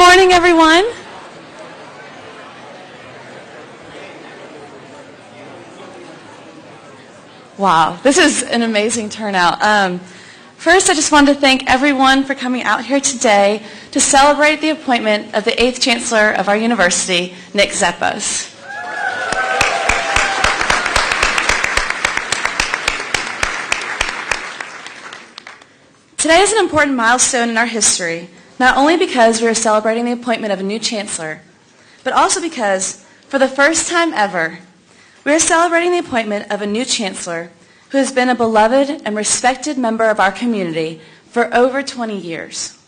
morning, everyone. Wow, this is an amazing turnout. First, I just wanted to thank everyone for coming out here today to celebrate the appointment of the 8th Chancellor of our university, Nick Zeppos. Today is an important milestone in our history, not only because we are celebrating the appointment of a new chancellor, but also because, for the first time ever, we are celebrating the appointment of a new chancellor who has been a beloved and respected member of our community for over 20 years.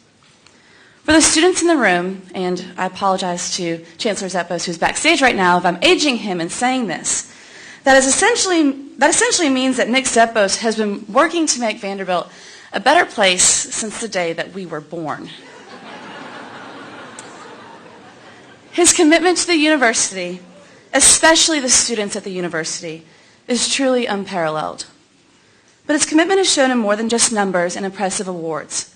For the students in the room, and I apologize to Chancellor Zeppos, who's backstage right now, if I'm aging him in saying this, that essentially means that Nick Zeppos has been working to make Vanderbilt a better place since the day that we were born. His commitment to the university, especially the students at the university, is truly unparalleled. But his commitment is shown in more than just numbers and impressive awards.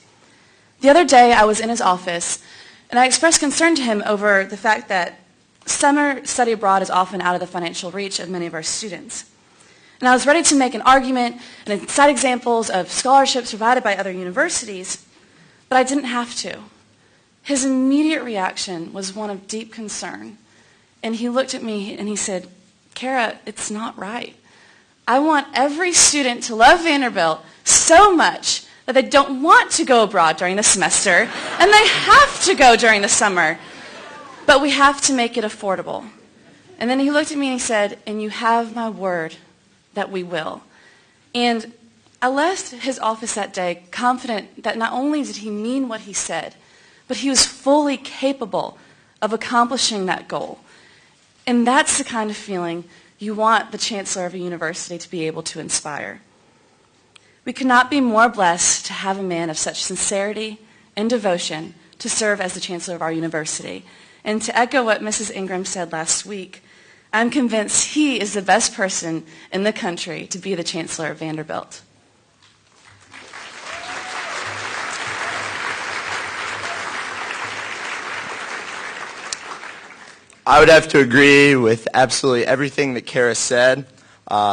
The other day, I was in his office, and I expressed concern to him over the fact that summer study abroad is often out of the financial reach of many of our students. And I was ready to make an argument and cite examples of scholarships provided by other universities, but I didn't have to. His immediate reaction was one of deep concern. And he looked at me and he said, "Kara, it's not right. I want every student to love Vanderbilt so much that they don't want to go abroad during the semester, and they have to go during the summer. But we have to make it affordable." And then he looked at me and he said, "And you have my word that we will." And I left his office that day confident that not only did he mean what he said, but he was fully capable of accomplishing that goal. And that's the kind of feeling you want the chancellor of a university to be able to inspire. We could not be more blessed to have a man of such sincerity and devotion to serve as the chancellor of our university. And to echo what Mrs. Ingram said last week, I'm convinced he is the best person in the country to be the chancellor of Vanderbilt. I would have to agree with absolutely everything that Kara said.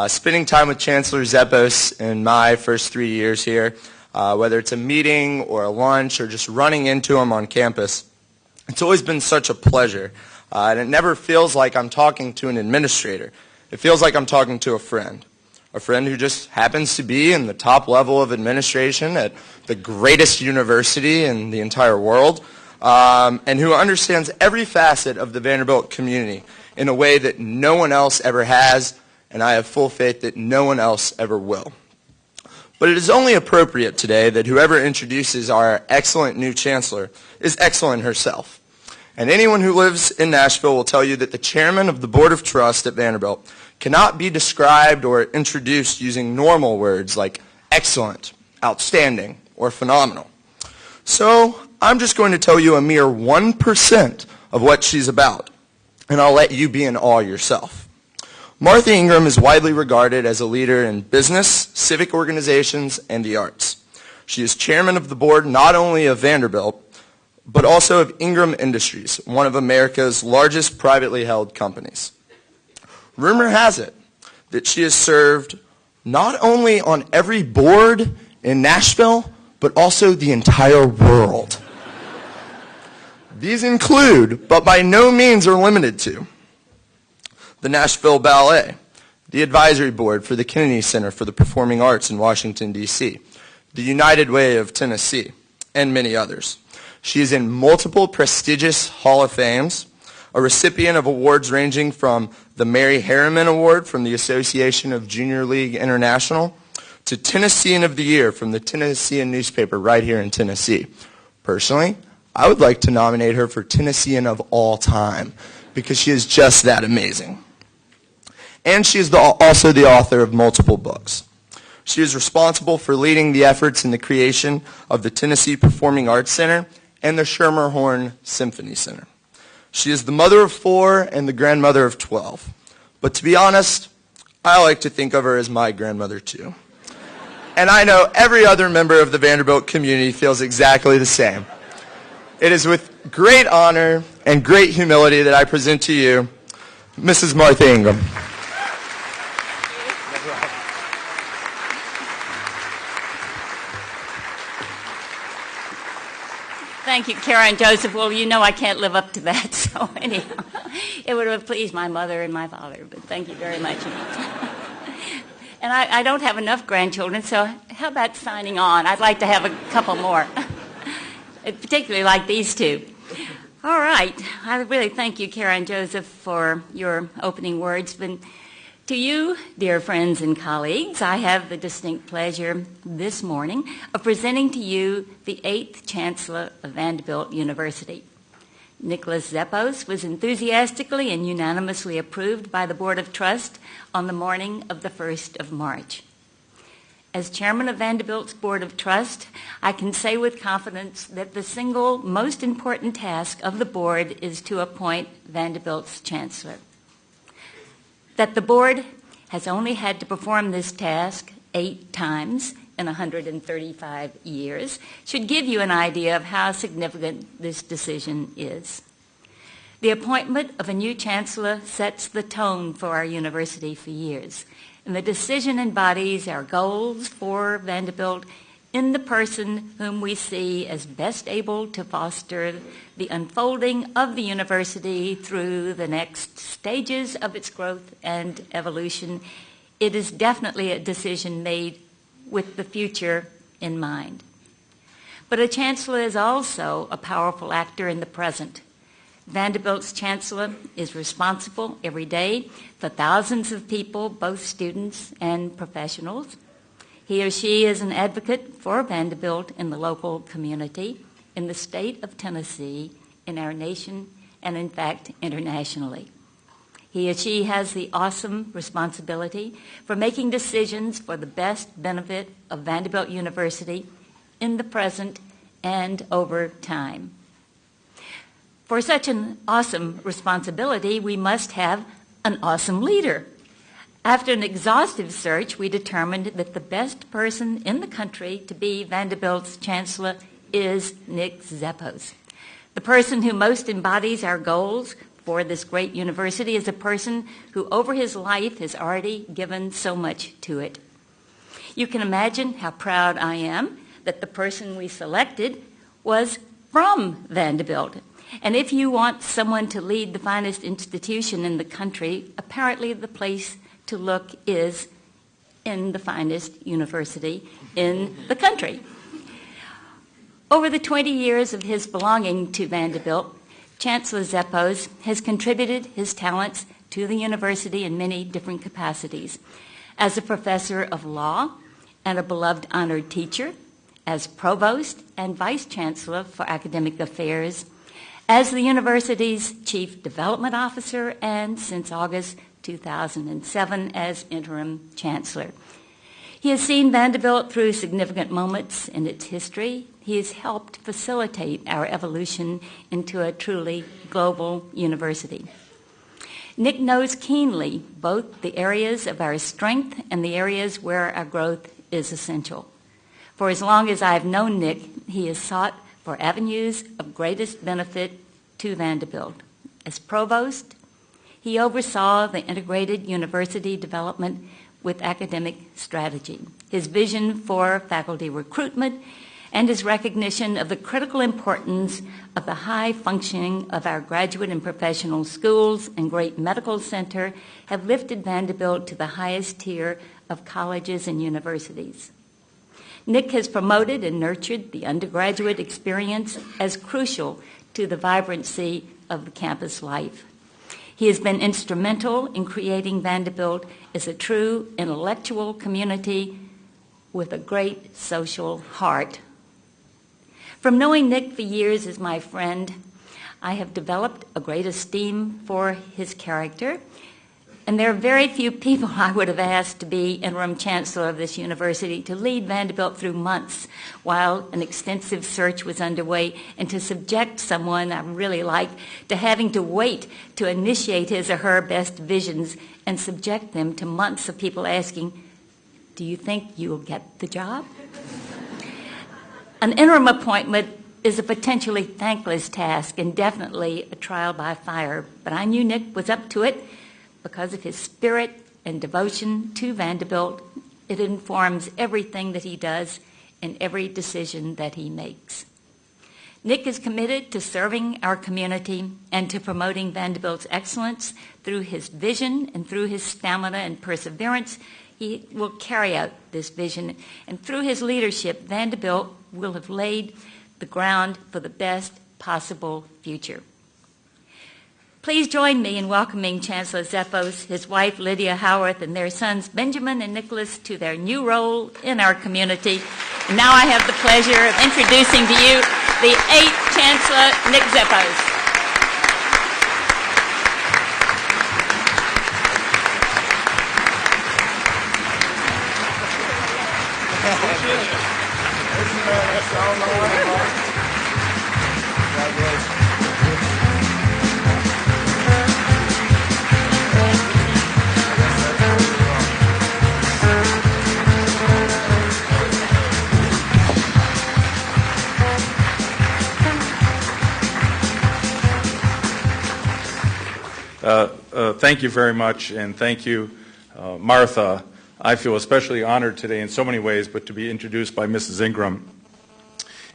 Spending time with Chancellor Zeppos in my first 3 years here, whether it's a meeting or a lunch or just running into him on campus, it's always been such a pleasure. And it never feels like I'm talking to an administrator. It feels like I'm talking to a friend who just happens to be in the top level of administration at the greatest university in the entire world, and who understands every facet of the Vanderbilt community in a way that no one else ever has, and I have full faith that no one else ever will. But it is only appropriate today that whoever introduces our excellent new chancellor is excellent herself. And anyone who lives in Nashville will tell you that the chairman of the Board of Trust at Vanderbilt cannot be described or introduced using normal words like excellent, outstanding, or phenomenal. So I'm just going to tell you a mere 1% of what she's about, and I'll let you be in awe yourself. Martha Ingram is widely regarded as a leader in business, civic organizations, and the arts. She is chairman of the board not only of Vanderbilt, but also of Ingram Industries, one of America's largest privately held companies. Rumor has it that she has served not only on every board in Nashville, but also the entire world. These include, but by no means are limited to, the Nashville Ballet, the Advisory Board for the Kennedy Center for the Performing Arts in Washington, D.C., the United Way of Tennessee, and many others. She is in multiple prestigious Hall of Fames, a recipient of awards ranging from the Mary Harriman Award from the Association of Junior League International to Tennessean of the Year from the Tennessean newspaper right here in Tennessee. Personally, I would like to nominate her for Tennessean of all time because she is just that amazing. And she is also the author of multiple books. She is responsible for leading the efforts in the creation of the Tennessee Performing Arts Center and the Schermerhorn Symphony Center. She is the mother of 4 and the grandmother of 12. But to be honest, I like to think of her as my grandmother too. And I know every other member of the Vanderbilt community feels exactly the same. It is with great honor and great humility that I present to you Mrs. Martha Ingram. Thank you, Kara and Joseph. Well, you know I can't live up to that, so anyhow, it would have pleased my mother and my father, but thank you very much. And I don't have enough grandchildren, so how about signing on? I'd like to have a couple more, particularly like these two. All right. I really thank you, Kara and Joseph, for your opening words. But to you, dear friends and colleagues, I have the distinct pleasure this morning of presenting to you the 8th Chancellor of Vanderbilt University. Nicholas Zeppos was enthusiastically and unanimously approved by the Board of Trust on the morning of the 1st of March. As chairman of Vanderbilt's Board of Trust, I can say with confidence that the single most important task of the board is to appoint Vanderbilt's chancellor. That the board has only had to perform this task 8 times in 135 years should give you an idea of how significant this decision is. The appointment of a new chancellor sets the tone for our university for years, and the decision embodies our goals for Vanderbilt in the person whom we see as best able to foster the unfolding of the university through the next stages of its growth and evolution. It is definitely a decision made with the future in mind. But a chancellor is also a powerful actor in the present. Vanderbilt's chancellor is responsible every day for thousands of people, both students and professionals. He or she is an advocate for Vanderbilt in the local community, in the state of Tennessee, in our nation, and in fact, internationally. He or she has the awesome responsibility for making decisions for the best benefit of Vanderbilt University in the present and over time. For such an awesome responsibility, we must have an awesome leader. After an exhaustive search, we determined that the best person in the country to be Vanderbilt's chancellor is Nick Zeppos. The person who most embodies our goals for this great university is a person who over his life has already given so much to it. You can imagine how proud I am that the person we selected was from Vanderbilt. And if you want someone to lead the finest institution in the country, apparently the place to look is in the finest university in the country. Over the 20 years of his belonging to Vanderbilt, Chancellor Zeppos has contributed his talents to the university in many different capacities. As a professor of law and a beloved honored teacher, as provost and vice chancellor for academic affairs, as the university's chief development officer, and since August 2007 as interim chancellor. He has seen Vanderbilt through significant moments in its history. He has helped facilitate our evolution into a truly global university. Nick knows keenly both the areas of our strength and the areas where our growth is essential. For as long as I've known Nick, he has sought for avenues of greatest benefit to Vanderbilt. As provost, he oversaw the integrated university development with academic strategy, his vision for faculty recruitment, and his recognition of the critical importance of the high functioning of our graduate and professional schools and great medical center have lifted Vanderbilt to the highest tier of colleges and universities. Nick has promoted and nurtured the undergraduate experience as crucial to the vibrancy of the campus life. He has been instrumental in creating Vanderbilt as a true intellectual community with a great social heart. From knowing Nick for years as my friend, I have developed a great esteem for his character, and there are very few people I would have asked to be interim chancellor of this university to lead Vanderbilt through months while an extensive search was underway, and to subject someone I really like to having to wait to initiate his or her best visions and subject them to months of people asking, "Do you think you'll get the job?" An interim appointment is a potentially thankless task and definitely a trial by fire, but I knew Nick was up to it because of his spirit and devotion to Vanderbilt. It informs everything that he does and every decision that he makes. Nick is committed to serving our community and to promoting Vanderbilt's excellence through his vision and through his stamina and perseverance. He will carry out this vision, and through his leadership, Vanderbilt will have laid the ground for the best possible future. Please join me in welcoming Chancellor Zeppos, his wife Lydia Howarth, and their sons Benjamin and Nicholas to their new role in our community. And now I have the pleasure of introducing to you the 8th Chancellor, Nick Zeppos. Thank you very much, and thank you, Martha. I feel especially honored today in so many ways, but to be introduced by Mrs. Ingram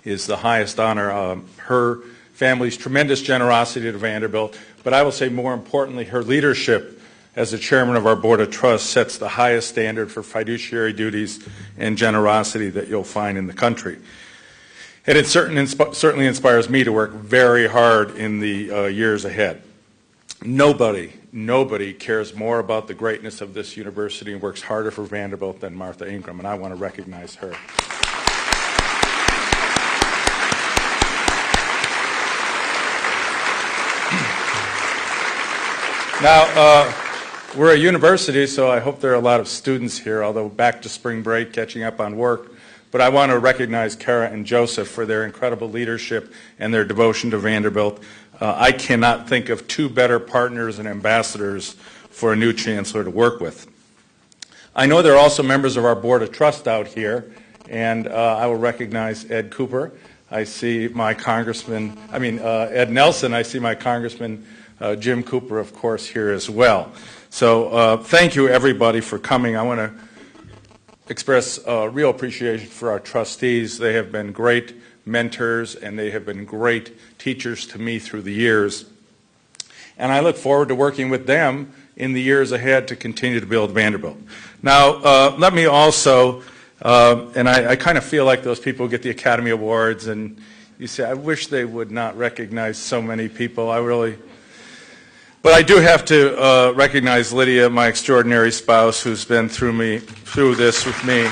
is the highest honor. Her family's tremendous generosity to Vanderbilt, but I will say more importantly, her leadership as the chairman of our Board of Trust sets the highest standard for fiduciary duties and generosity that you'll find in the country. And it certainly inspires me to work very hard in the years ahead. Nobody cares more about the greatness of this university and works harder for Vanderbilt than Martha Ingram, and I want to recognize her. Now, we're a university, so I hope there are a lot of students here, although back to spring break, catching up on work. But I want to recognize Kara and Joseph for their incredible leadership and their devotion to Vanderbilt. I cannot think of two better partners and ambassadors for a new chancellor to work with. I know there are also members of our Board of Trust out here, and I will recognize Ed Cooper. I see my congressman, Ed Nelson. I see my congressman, Jim Cooper, of course, here as well. So thank you, everybody, for coming. I want to express real appreciation for our trustees. They have been great mentors, and they have been great teachers to me through the years. And I look forward to working with them in the years ahead to continue to build Vanderbilt. Now, let me also, and I kind of feel like those people who get the Academy Awards, and you say, I wish they would not recognize so many people. But I do have to recognize Lydia, my extraordinary spouse, who's been through this with me.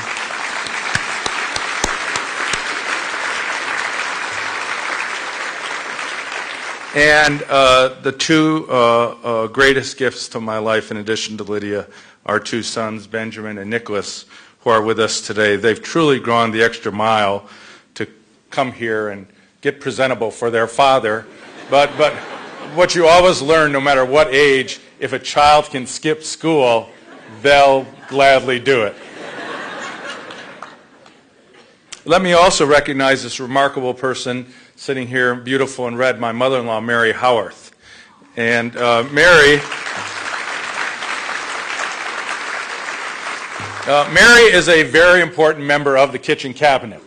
And the two greatest gifts to my life, in addition to Lydia, are two sons, Benjamin and Nicholas, who are with us today. They've truly gone the extra mile to come here and get presentable for their father. But what you always learn, no matter what age, if a child can skip school, they'll gladly do it. Let me also recognize this remarkable person sitting here, beautiful in red, my mother-in-law, Mary Howarth. And Mary is a very important member of the kitchen cabinet.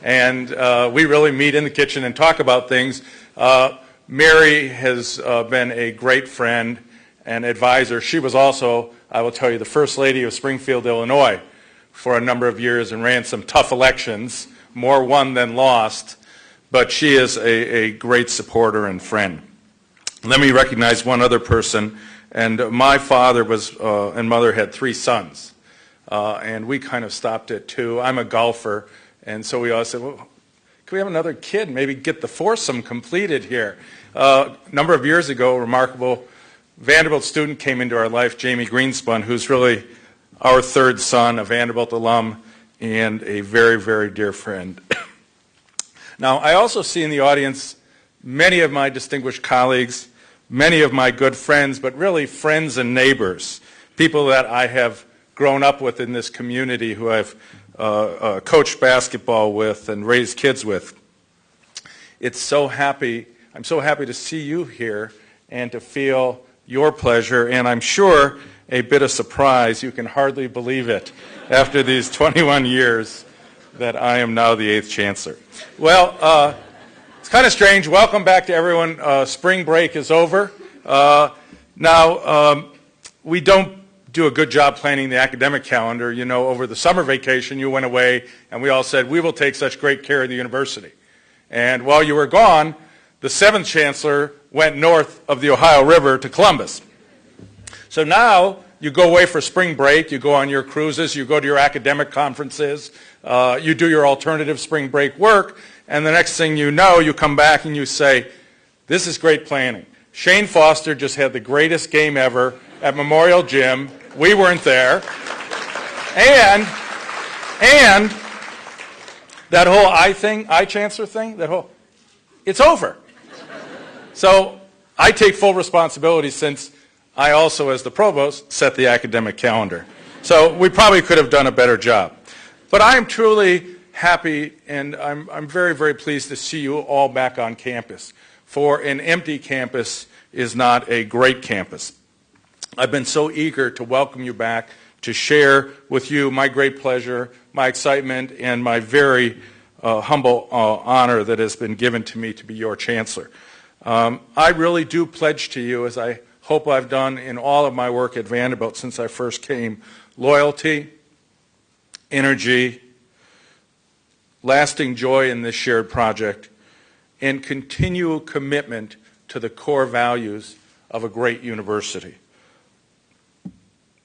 And we really meet in the kitchen and talk about things. Mary has been a great friend and advisor. She was also, I will tell you, the First Lady of Springfield, Illinois for a number of years and ran some tough elections, more won than lost. But she is a great supporter and friend. Let me recognize one other person. And my father and mother had 3 sons. And we kind of stopped at 2. I'm a golfer. And so we always said, well, can we have another kid? Maybe get the foursome completed here. A number of years ago, a remarkable Vanderbilt student came into our life, Jamie Greenspun, who's really our 3rd son, a Vanderbilt alum, and a very, very dear friend. Now, I also see in the audience many of my distinguished colleagues, many of my good friends, but really friends and neighbors, people that I have grown up with in this community, who I've coached basketball with and raised kids with. I'm so happy to see you here and to feel your pleasure, and I'm sure a bit of surprise. You can hardly believe it after these 21 years that I am now the 8th Chancellor. Well, it's kind of strange. Welcome back to everyone. Spring break is over. Now, we don't do a good job planning the academic calendar. You know, over the summer vacation, you went away, and we all said, we will take such great care of the university. And while you were gone, the 7th Chancellor went north of the Ohio River to Columbus. So now you go away for spring break, you go on your cruises, you go to your academic conferences, you do your alternative spring break work, and the next thing you know, you come back and you say, this is great planning. Shane Foster just had the greatest game ever at Memorial Gym. We weren't there. And that whole I Chancellor thing, it's over. So I take full responsibility since I also, as the provost, set the academic calendar. So we probably could have done a better job. But I am truly happy, and I'm very, very pleased to see you all back on campus. For an empty campus is not a great campus. I've been so eager to welcome you back, to share with you my great pleasure, my excitement, and my very humble honor that has been given to me to be your Chancellor. I really do pledge to you, as I hope I've done in all of my work at Vanderbilt since I first came, loyalty, energy, lasting joy in this shared project, and continual commitment to the core values of a great university.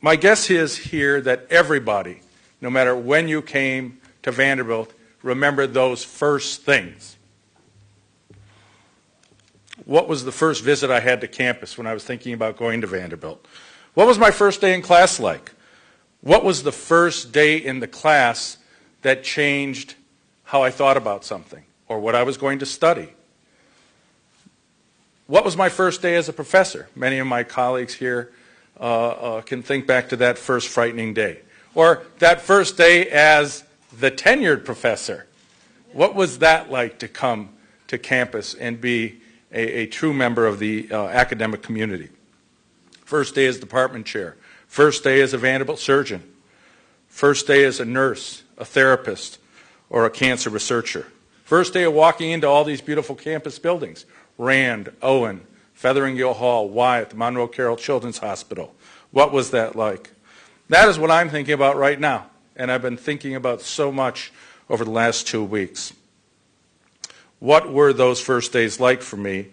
My guess is here that everybody, no matter when you came to Vanderbilt, remember those first things. What was the first visit I had to campus when I was thinking about going to Vanderbilt? What was my first day in class like? What was the first day in the class that changed how I thought about something or what I was going to study? What was my first day as a professor? Many of my colleagues here can think back to that first frightening day. Or that first day as the tenured professor. What was that like to come to campus and be a true member of the academic community? First day as department chair. First day as a Vanderbilt surgeon. First day as a nurse, a therapist, or a cancer researcher. First day of walking into all these beautiful campus buildings. Rand, Owen, Featheringill Hall, Wyatt, the Monroe Carroll Children's Hospital. What was that like? That is what I'm thinking about right now, and I've been thinking about so much over the last 2 weeks. What were those first days like for me?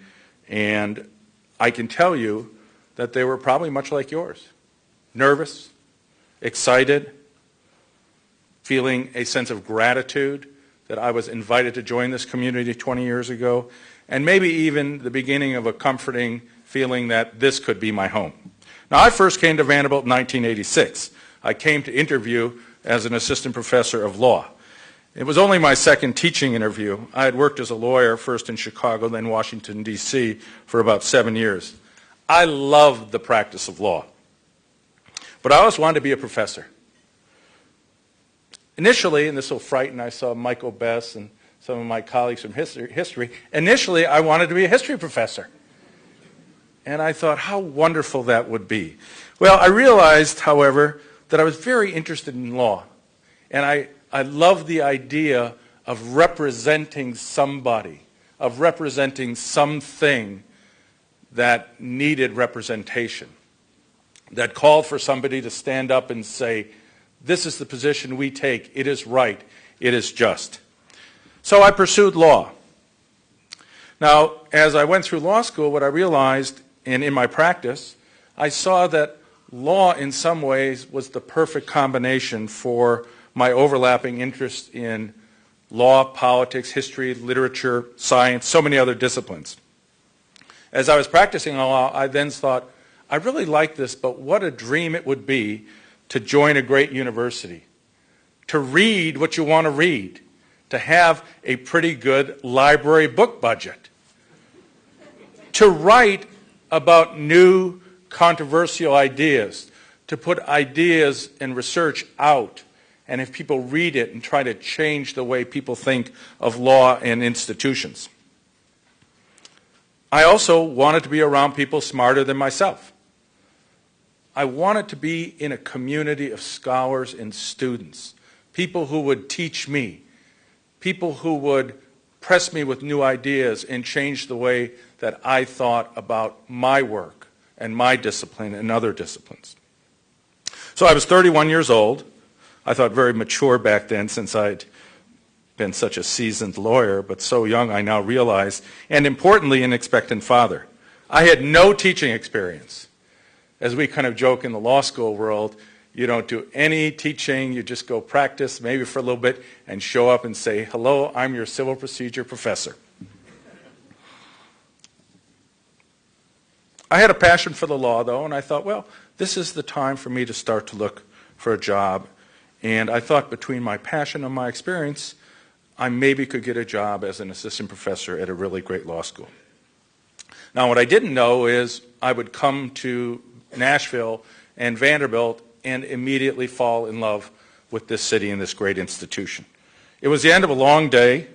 And I can tell you that they were probably much like yours. Nervous, excited, feeling a sense of gratitude that I was invited to join this community 20 years ago, and maybe even the beginning of a comforting feeling that this could be my home. Now, I first came to Vanderbilt in 1986. I came to interview as an assistant professor of law. It was only my second teaching interview. I had worked as a lawyer, first in Chicago, then Washington, D.C., for about 7 years. I loved the practice of law, but I always wanted to be a professor. Initially, and this will frighten, I saw Michael Bess and some of my colleagues from history. Initially, I wanted to be a history professor. And I thought how wonderful that would be. Well, I realized, however, that I was very interested in law. And I love the idea of representing somebody, of representing something that needed representation, that called for somebody to stand up and say, this is the position we take, it is right, it is just. So I pursued law. Now, as I went through law school, what I realized, and in my practice, I saw that law in some ways was the perfect combination for my overlapping interest in law, politics, history, literature, science, so many other disciplines. As I was practicing law, I then thought, I really like this, but what a dream it would be to join a great university, to read what you want to read, to have a pretty good library book budget, to write about new controversial ideas, to put ideas and research out, and if people read it and try to change the way people think of law and institutions. I also wanted to be around people smarter than myself. I wanted to be in a community of scholars and students, people who would teach me, people who would press me with new ideas and change the way that I thought about my work and my discipline and other disciplines. So I was 31 years old. I thought very mature back then since I'd been such a seasoned lawyer, but so young I now realize, and importantly, an expectant father. I had no teaching experience. As we kind of joke in the law school world, you don't do any teaching, you just go practice, maybe for a little bit, and show up and say, hello, I'm your civil procedure professor. I had a passion for the law, though, and I thought, well, this is the time for me to start to look for a job. And I thought between my passion and my experience, I maybe could get a job as an assistant professor at a really great law school. Now, what I didn't know is I would come to Nashville and Vanderbilt and immediately fall in love with this city and this great institution. It was the end of a long day.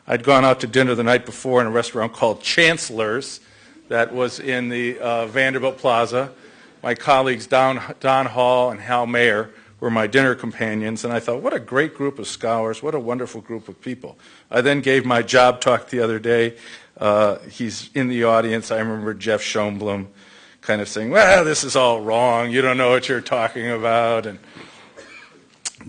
I'd gone out to dinner the night before in a restaurant called Chancellor's that was in the Vanderbilt Plaza. My colleagues Don Hall and Hal Mayer were my dinner companions, and I thought, what a great group of scholars, what a wonderful group of people. I then gave my job talk the other day. He's in the audience. I remember Jeff Schoenblum kind of saying, well, this is all wrong. You don't know what you're talking about, and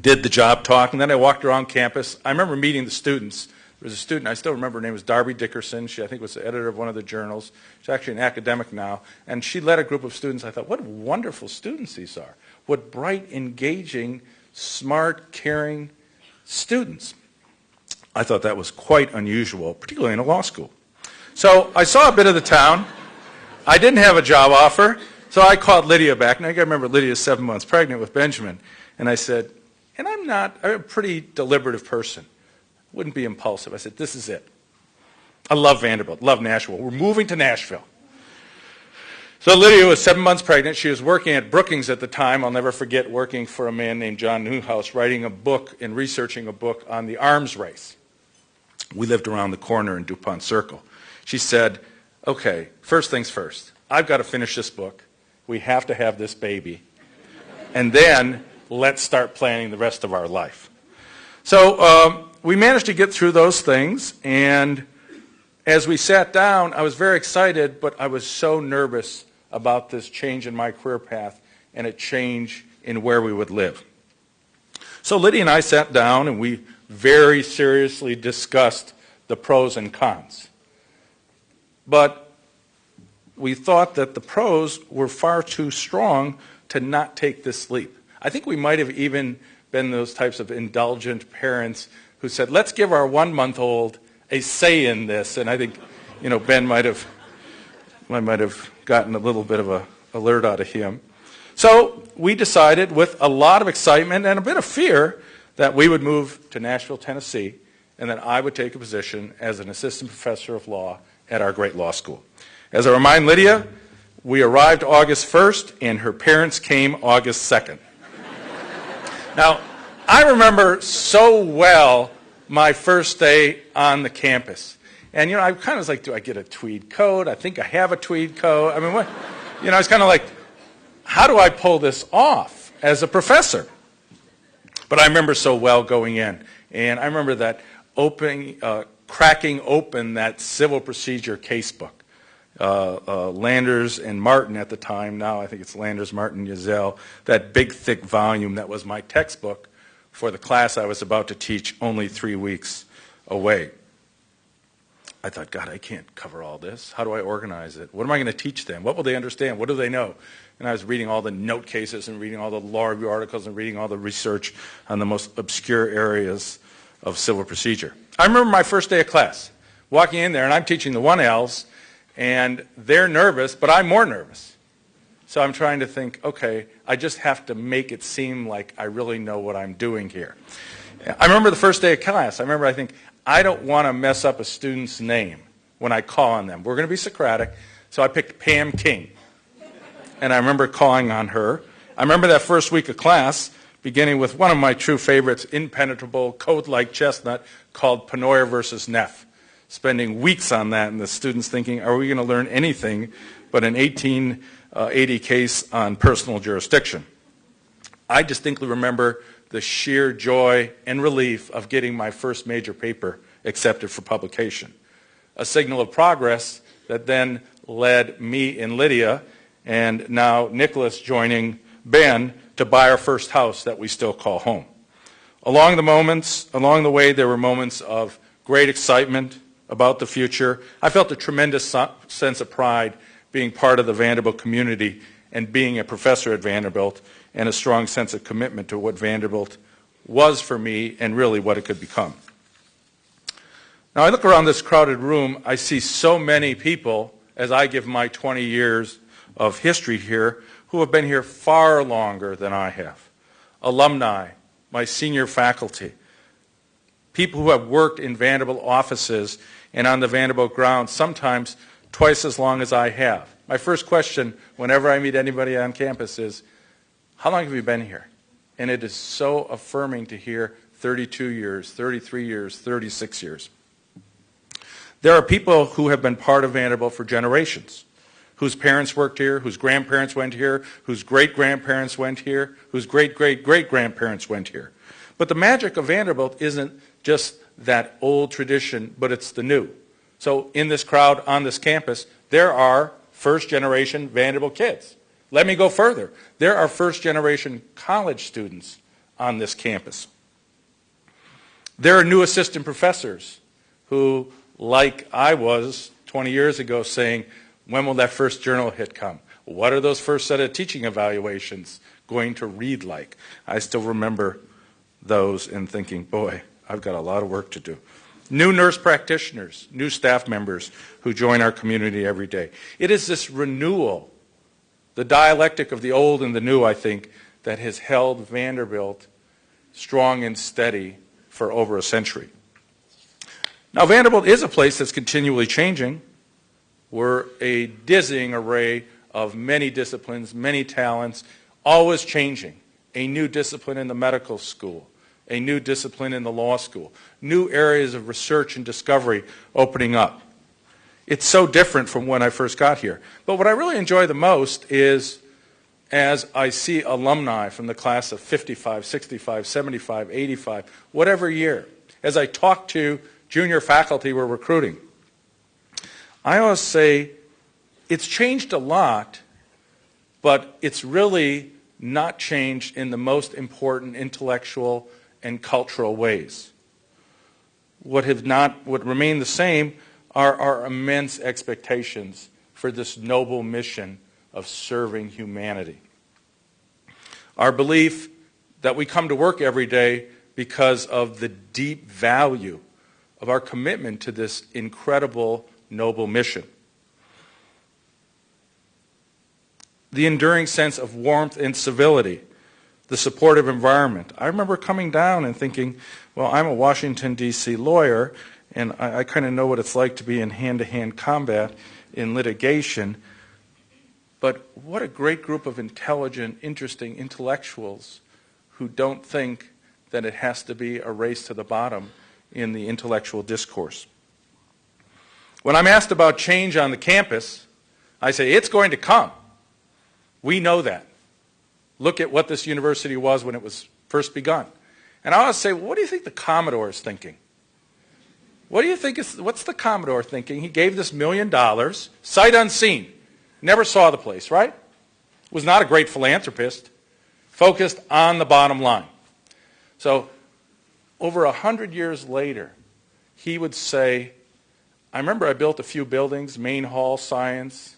did the job talk. And then I walked around campus. I remember meeting the students. There was a student, I still remember her name was Darby Dickerson. She, I think, was the editor of one of the journals. She's actually an academic now. And she led a group of students. I thought, what wonderful students these are. What bright, engaging, smart, caring students. I thought that was quite unusual, particularly in a law school. So I saw a bit of the town. I didn't have a job offer, so I called Lydia back. Now, you got to remember, Lydia's 7 months pregnant with Benjamin. And I said, and I'm a pretty deliberative person. Wouldn't be impulsive. I said, this is it. I love Vanderbilt, love Nashville. We're moving to Nashville. So Lydia was 7 months pregnant. She was working at Brookings at the time. I'll never forget working for a man named John Newhouse, writing a book and researching a book on the arms race. We lived around the corner in DuPont Circle. She said, okay, first things first. I've got to finish this book. We have to have this baby. And then let's start planning the rest of our life. So we managed to get through those things, and as we sat down, I was very excited, but I was so nervous about this change in my career path and a change in where we would live. So Lydia and I sat down, and we very seriously discussed the pros and cons. But we thought that the pros were far too strong to not take this leap. I think we might have even been those types of indulgent parents who said, let's give our 1-month-old a say in this. And I think, Ben might have gotten a little bit of an alert out of him. So we decided, with a lot of excitement and a bit of fear, that we would move to Nashville, Tennessee, and that I would take a position as an assistant professor of law at our great law school. As I remind Lydia, we arrived August 1st, and her parents came August 2nd. Now, I remember so well my first day on the campus. And, I kind of was like, do I get a tweed coat? I think I have a tweed coat. I mean, what? I was kind of like, how do I pull this off as a professor? But I remember so well going in. And I remember that cracking open that civil procedure casebook. Landers and Martin at the time, now I think it's Landers, Martin, Yazell, that big thick volume that was my textbook for the class I was about to teach only 3 weeks away. I thought, God, I can't cover all this. How do I organize it? What am I going to teach them? What will they understand? What do they know? And I was reading all the note cases and reading all the law review articles and reading all the research on the most obscure areas of civil procedure. I remember my first day of class, walking in there, and I'm teaching the 1Ls, and they're nervous, but I'm more nervous. So I'm trying to think, okay, I just have to make it seem like I really know what I'm doing here. I remember the first day of class. I think, I don't want to mess up a student's name when I call on them. We're going to be Socratic, so I picked Pam King. And I remember calling on her. I remember that first week of class, beginning with one of my true favorites, impenetrable, code-like chestnut, called Pennoyer versus Neff. spending weeks on that, and the students thinking, are we going to learn anything but an 1880 case on personal jurisdiction? I distinctly remember the sheer joy and relief of getting my first major paper accepted for publication, a signal of progress that then led me and Lydia, and now Nicholas joining Ben, to buy our first house that we still call home. Along the way, there were moments of great excitement about the future. I felt a tremendous sense of pride being part of the Vanderbilt community and being a professor at Vanderbilt, and a strong sense of commitment to what Vanderbilt was for me and really what it could become. Now, I look around this crowded room, I see so many people, as I give my 20 years of history here, who have been here far longer than I have. Alumni, my senior faculty, people who have worked in Vanderbilt offices and on the Vanderbilt grounds, sometimes twice as long as I have. My first question whenever I meet anybody on campus is, how long have you been here? And it is so affirming to hear 32 years, 33 years, 36 years. There are people who have been part of Vanderbilt for generations, whose parents worked here, whose grandparents went here, whose great-grandparents went here, whose great-great-great-grandparents went here. But the magic of Vanderbilt isn't just that old tradition, but it's the new. So in this crowd on this campus, there are first-generation Vanderbilt kids. Let me go further. There are first-generation college students on this campus. There are new assistant professors who, like I was 20 years ago, saying, when will that first journal hit come? What are those first set of teaching evaluations going to read like? I still remember those and thinking, boy, I've got a lot of work to do. New nurse practitioners, new staff members who join our community every day. It is this renewal, the dialectic of the old and the new, I think, that has held Vanderbilt strong and steady for over a century. Now, Vanderbilt is a place that's continually changing. We're a dizzying array of many disciplines, many talents, always changing. A new discipline in the medical school, a new discipline in the law school, new areas of research and discovery opening up. It's so different from when I first got here. But what I really enjoy the most is as I see alumni from the class of 55, 65, 75, 85, whatever year, as I talk to junior faculty we're recruiting, I always say it's changed a lot, but it's really not changed in the most important intellectual and cultural ways. What remain the same are our immense expectations for this noble mission of serving humanity. Our belief that we come to work every day because of the deep value of our commitment to this incredible, noble mission. The enduring sense of warmth and civility, the supportive environment. I remember coming down and thinking, well, I'm a Washington, D.C. lawyer, and I kind of know what it's like to be in hand-to-hand combat in litigation. But what a great group of intelligent, interesting intellectuals who don't think that it has to be a race to the bottom in the intellectual discourse. When I'm asked about change on the campus, I say, it's going to come. We know that. Look at what this university was when it was first begun. And I always say, well, what do you think the Commodore is thinking? What's the Commodore thinking? He gave this $1 million, sight unseen. Never saw the place, right? Was not a great philanthropist. Focused on the bottom line. So over 100 years later, he would say, I remember I built a few buildings, Main Hall, Science.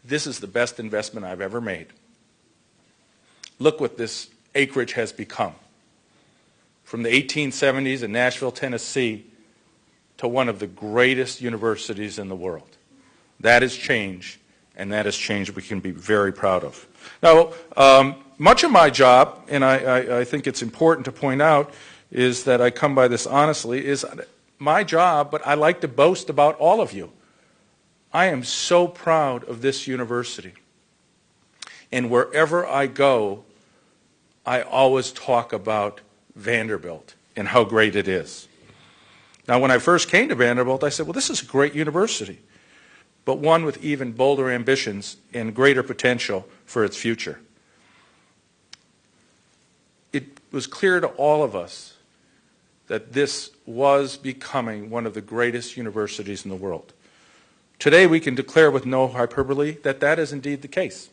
This is the best investment I've ever made. Look what this acreage has become. From the 1870s in Nashville, Tennessee, to one of the greatest universities in the world. That is change, and that is change we can be very proud of. Now, much of my job, and I think it's important to point out, is that I come by this honestly, is my job, but I like to boast about all of you. I am so proud of this university. And wherever I go, I always talk about Vanderbilt and how great it is. Now, when I first came to Vanderbilt, I said, well, this is a great university, but one with even bolder ambitions and greater potential for its future. It was clear to all of us that this was becoming one of the greatest universities in the world. Today, we can declare with no hyperbole that that is indeed the case.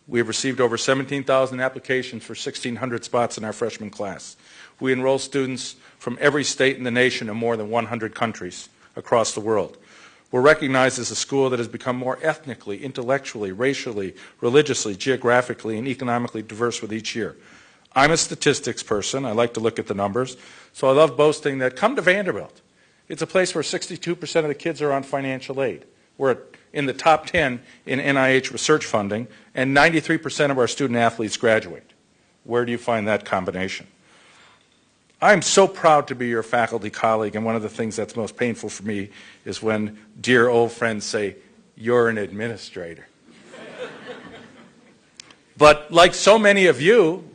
We have received over 17,000 applications for 1,600 spots in our freshman class. We enroll students from every state in the nation in more than 100 countries across the world. We're recognized as a school that has become more ethnically, intellectually, racially, religiously, geographically, and economically diverse with each year. I'm a statistics person. I like to look at the numbers. So I love boasting that come to Vanderbilt. It's a place where 62% of the kids are on financial aid. We're in the top 10 in NIH research funding, and 93% of our student athletes graduate. Where do you find that combination? I'm so proud to be your faculty colleague, and one of the things that's most painful for me is when dear old friends say, you're an administrator. But like so many of you,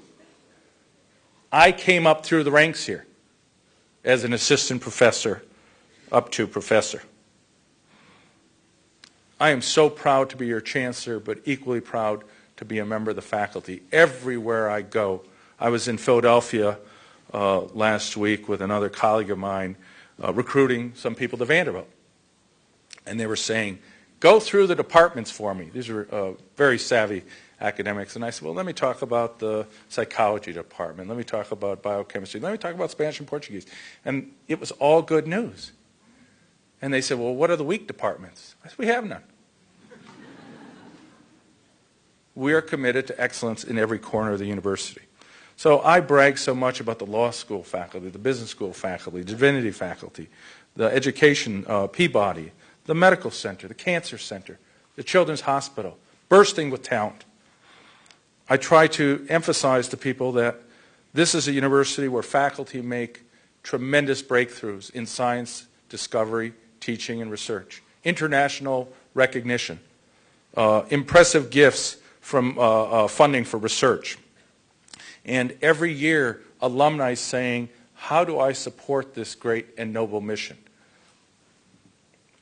I came up through the ranks here as an assistant professor up to professor. I am so proud to be your chancellor, but equally proud to be a member of the faculty. Everywhere I go, I was in Philadelphia last week with another colleague of mine recruiting some people to Vanderbilt. And they were saying, go through the departments for me. These were very savvy academics. And I said, well, let me talk about the psychology department. Let me talk about biochemistry. Let me talk about Spanish and Portuguese. And it was all good news. And they said, well, what are the weak departments? I said, we have none. We are committed to excellence in every corner of the university. So I brag so much about the law school faculty, the business school faculty, divinity faculty, the education, Peabody, the medical center, the cancer center, the children's hospital, bursting with talent. I try to emphasize to people that this is a university where faculty make tremendous breakthroughs in science, discovery, teaching, and research, international recognition, impressive gifts from funding for research. And every year, alumni saying, how do I support this great and noble mission?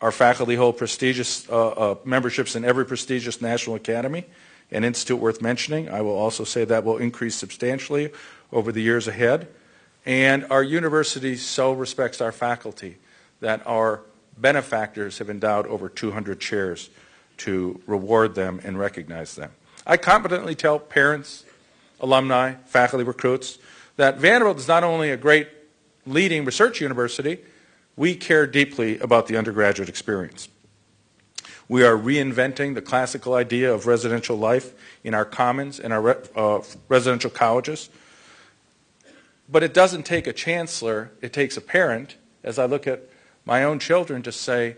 Our faculty hold prestigious memberships in every prestigious national academy and institute worth mentioning. I will also say that will increase substantially over the years ahead. And our university so respects our faculty that our benefactors have endowed over 200 chairs to reward them and recognize them. I confidently tell parents, alumni, faculty recruits, that Vanderbilt is not only a great leading research university, we care deeply about the undergraduate experience. We are reinventing the classical idea of residential life in our commons and our residential colleges. But it doesn't take a chancellor, it takes a parent, as I look at my own children, to say,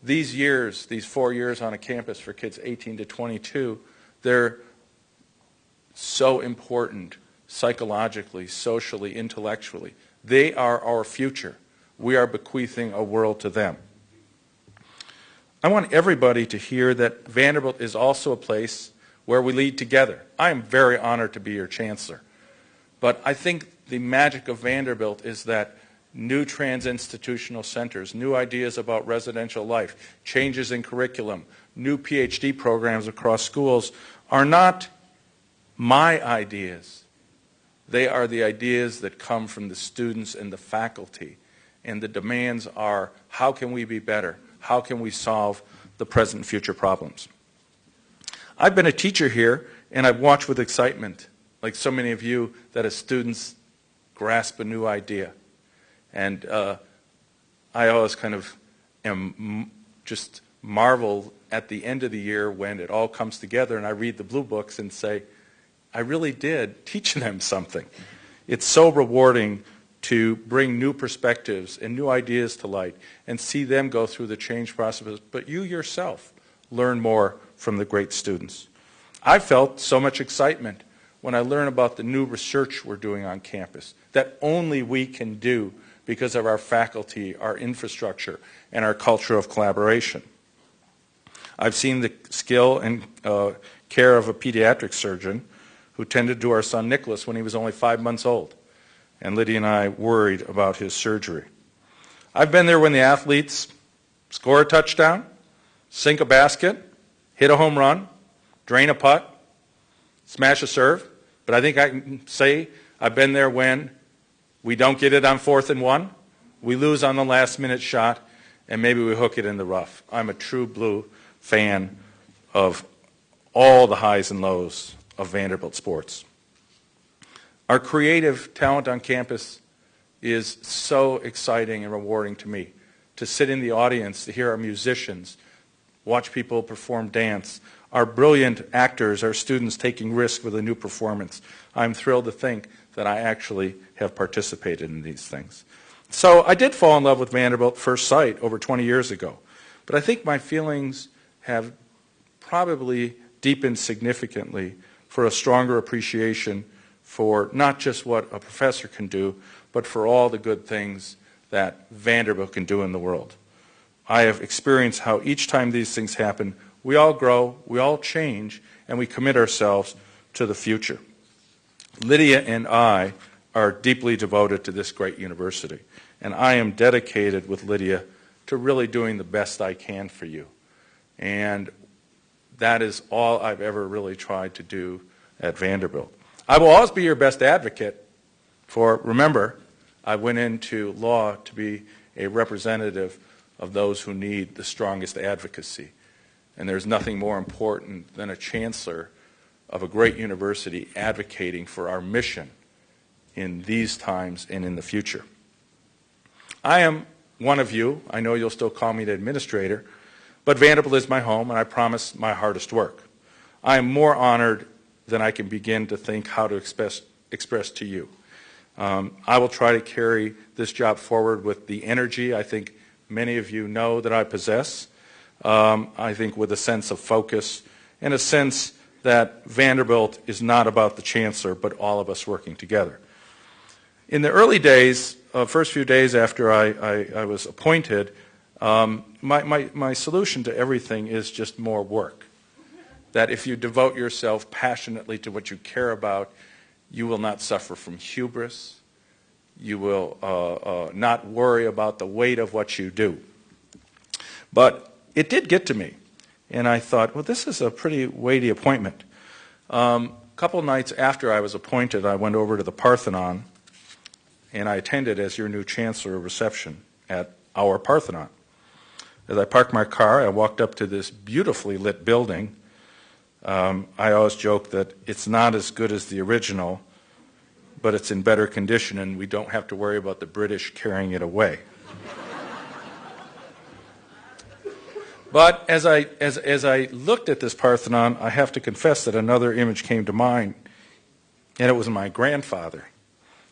these years, these 4 years on a campus for kids 18 to 22, they're so important psychologically, socially, intellectually. They are our future. We are bequeathing a world to them. I want everybody to hear that Vanderbilt is also a place where we lead together. I am very honored to be your chancellor. But I think the magic of Vanderbilt is that new trans-institutional centers, new ideas about residential life, changes in curriculum, new PhD programs across schools are not my ideas. They are the ideas that come from the students and the faculty. And the demands are, how can we be better? How can we solve the present and future problems? I've been a teacher here, and I've watched with excitement, like so many of you, that as students grasp a new idea. And I always kind of am just marvel at the end of the year when it all comes together and I read the blue books and say, I really did teach them something. It's so rewarding to bring new perspectives and new ideas to light and see them go through the change process, but you yourself learn more from the great students. I felt so much excitement when I learned about the new research we're doing on campus that only we can do because of our faculty, our infrastructure, and our culture of collaboration. I've seen the skill and care of a pediatric surgeon who tended to our son Nicholas when he was only 5 months old. and Lydia and I worried about his surgery. I've been there when the athletes score a touchdown, sink a basket, hit a home run, drain a putt, smash a serve, but I think I can say I've been there when we don't get it on 4th and 1, we lose on the last-minute shot, and maybe we hook it in the rough. I'm a true blue fan of all the highs and lows of Vanderbilt sports. Our creative talent on campus is so exciting and rewarding to me. To sit in the audience, to hear our musicians, watch people perform dance, our brilliant actors, our students taking risks with a new performance. I'm thrilled to think that I actually have participated in these things. So I did fall in love with Vanderbilt at first sight over 20 years ago. But I think my feelings have probably deepened significantly for a stronger appreciation for not just what a professor can do, but for all the good things that Vanderbilt can do in the world. I have experienced how each time these things happen, we all grow, we all change, and we commit ourselves to the future. Lydia and I are deeply devoted to this great university, and I am dedicated with Lydia to really doing the best I can for you. And that is all I've ever really tried to do at Vanderbilt. I will always be your best advocate for, remember, I went into law to be a representative of those who need the strongest advocacy. And there's nothing more important than a chancellor of a great university advocating for our mission in these times and in the future. I am one of you. I know you'll still call me the administrator, but Vanderbilt is my home, and I promise my hardest work. I am more honored than I can begin to think how to express to you. I will try to carry this job forward with the energy I think many of you know that I possess. I think with a sense of focus and a sense that Vanderbilt is not about the chancellor, but all of us working together. In the early days, first few days after I was appointed, my solution to everything is just more work. That if you devote yourself passionately to what you care about, you will not suffer from hubris. You will not worry about the weight of what you do. But it did get to me, and I thought, well, this is a pretty weighty appointment. A couple nights after I was appointed, I went over to the Parthenon, and I attended as your new chancellor a reception at our Parthenon. As I parked my car, I walked up to this beautifully lit building. I always joke that it's not as good as the original, but it's in better condition, and we don't have to worry about the British carrying it away. But as I looked at this Parthenon, I have to confess that another image came to mind, and it was my grandfather,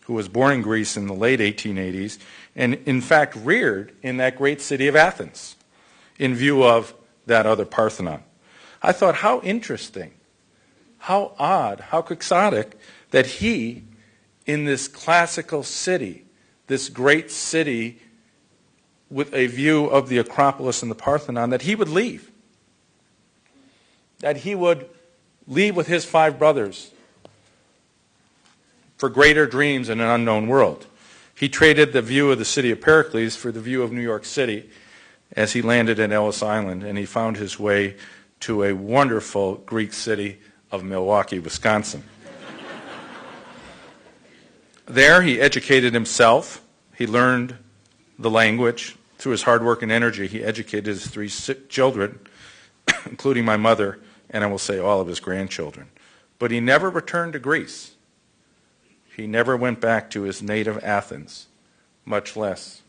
who was born in Greece in the late 1880s, and in fact reared in that great city of Athens, in view of that other Parthenon. I thought, how interesting, how odd, how quixotic that he, in this classical city, this great city with a view of the Acropolis and the Parthenon, that he would leave. That he would leave with his 5 brothers for greater dreams in an unknown world. He traded the view of the city of Pericles for the view of New York City as he landed at Ellis Island, and he found his way to a wonderful Greek city of Milwaukee, Wisconsin. There he educated himself. He learned the language. Through his hard work and energy, he educated his 3 children, including my mother, and I will say all of his grandchildren. But he never returned to Greece. He never went back to his native Athens, much less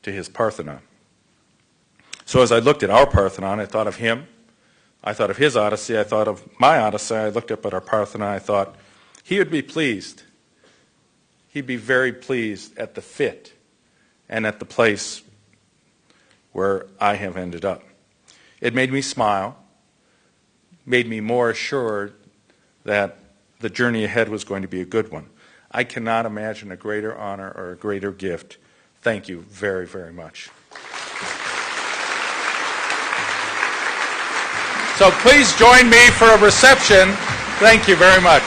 to his Parthenon. So as I looked at our Parthenon, I thought of him. I thought of his Odyssey. I thought of my Odyssey. I looked up at our Parthenon. I thought he would be pleased. He'd be very pleased at the fit and at the place where I have ended up. It made me smile, made me more assured that the journey ahead was going to be a good one. I cannot imagine a greater honor or a greater gift. Thank you very, very much. So please join me for a reception. Thank you very much.